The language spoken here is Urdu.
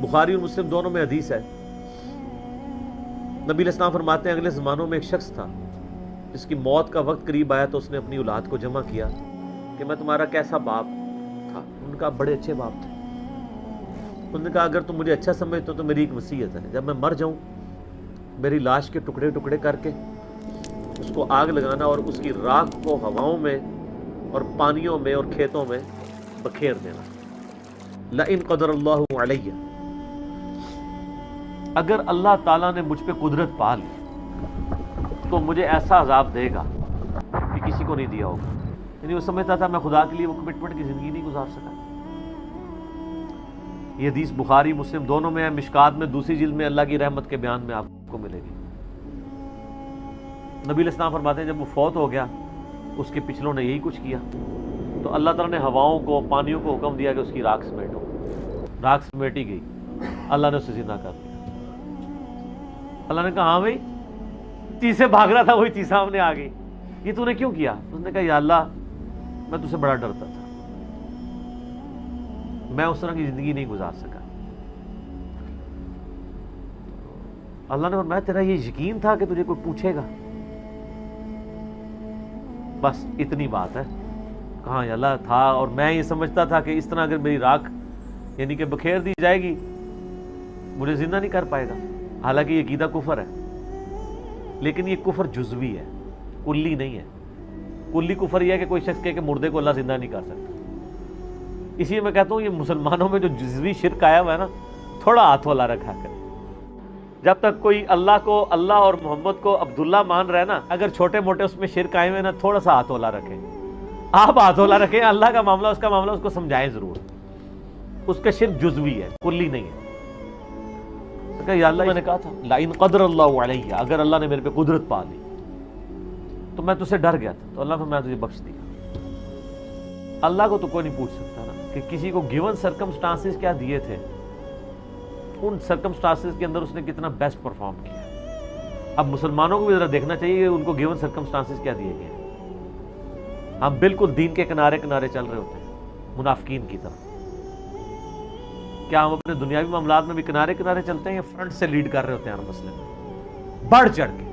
بخاری اور مسلم دونوں میں حدیث ہے، نبی علیہ السلام فرماتے ہیں اگلے زمانوں میں ایک شخص تھا جس کی موت کا وقت قریب آیا تو اس نے اپنی اولاد کو جمع کیا کہ میں تمہارا کیسا باپ تھا؟ ان کا بڑے اچھے باپ تھے۔ انہوں نے کہا اگر تم مجھے اچھا سمجھتے ہو تو میری ایک وصیت ہے، جب میں مر جاؤں میری لاش کے ٹکڑے ٹکڑے کر کے اس کو آگ لگانا اور اس کی راکھ کو ہواؤں میں اور پانیوں میں اور کھیتوں میں بکھیر دینا۔ لئن قدر اللہ علیہ، اگر اللہ تعالیٰ نے مجھ پہ قدرت پا لی تو مجھے ایسا عذاب دے گا کہ کسی کو نہیں دیا ہوگا۔ یعنی وہ سمجھتا تھا میں خدا کے لیے وہ کمٹمنٹ کی زندگی نہیں گزار سکا۔ یہ حدیث بخاری مسلم دونوں میں ہے، مشکات میں دوسری جلد میں اللہ کی رحمت کے بیان میں آپ کو ملے گی۔ نبی علیہ السلام فرماتے ہیں جب وہ فوت ہو گیا اس کے پچھلوں نے یہی کچھ کیا تو اللہ تعالیٰ نے ہواؤں کو پانیوں کو حکم دیا کہ اس کی راکھ سمیٹو، راکھ سمیٹی گئی، اللہ نے اسے زندہ کر دیا۔ اللہ نے کہا ہاں بھائی، چیز سے بھاگ رہا تھا وہی چیز سامنے آ گئی، یہ تو نے کیوں کیا؟ اس نے کہا یا اللہ میں تجھ سے بڑا ڈرتا تھا، میں اس طرح کی زندگی نہیں گزار سکا۔ اللہ نے فرمایا تیرا یہ یقین تھا کہ تجھے کوئی پوچھے گا؟ بس اتنی بات ہے۔ کہاں یا اللہ تھا، اور میں یہ سمجھتا تھا کہ اس طرح اگر میری راکھ یعنی کہ بکھیر دی جائے گی مجھے زندہ نہیں کر پائے گا۔ حالانکہ یہ عقیدہ کفر ہے، لیکن یہ کفر جزوی ہے، کلی نہیں ہے۔ کلی کفر یہ ہے کہ کوئی شخص کہے کہ مردے کو اللہ زندہ نہیں کر سکتا۔ اسی لیے میں کہتا ہوں یہ مسلمانوں میں جو جزوی شرک آیا ہوا ہے نا، تھوڑا ہاتھ والا رکھا کرے۔ جب تک کوئی اللہ کو، اللہ اور محمد کو عبداللہ مان رہا ہے نا، اگر چھوٹے موٹے اس میں شرک آئے ہوئے نا، تھوڑا سا ہاتھ والا رکھیں۔ آپ ہاتھ والا رکھیں، اللہ کا معاملہ اس کا معاملہ، اس کو سمجھائیں ضرور۔ اس کا شرک جزوی ہے، کلی نہیں ہے۔ کہ یا اللہ میں نے کہا تھا لئن قدر اللہ علیہ، اگر اللہ نے میرے پہ قدرت پا لی تو میں تجھ سے ڈر گیا تھا، تو اللہ نے میں تجھے بخش دیا۔ اللہ کو تو کوئی نہیں پوچھ سکتا نا کہ کسی کو گیون سرکمسٹانسز کیا دیے تھے، ان سرکمسٹانسز کے اندر اس نے کتنا بیسٹ پرفارم کیا۔ اب مسلمانوں کو بھی ذرا دیکھنا چاہیے کہ ان کو گیون سرکمسٹانسز کیا دیے گئے ہیں۔ ہم بالکل دین کے کنارے کنارے چل رہے ہوتے ہیں منافقین کی طرح۔ کیا ہم اپنے دنیاوی معاملات میں بھی کنارے کنارے چلتے ہیں یا فرنٹ سے لیڈ کر رہے ہوتے ہیں ہر مسئلے میں بڑھ چڑھ کے؟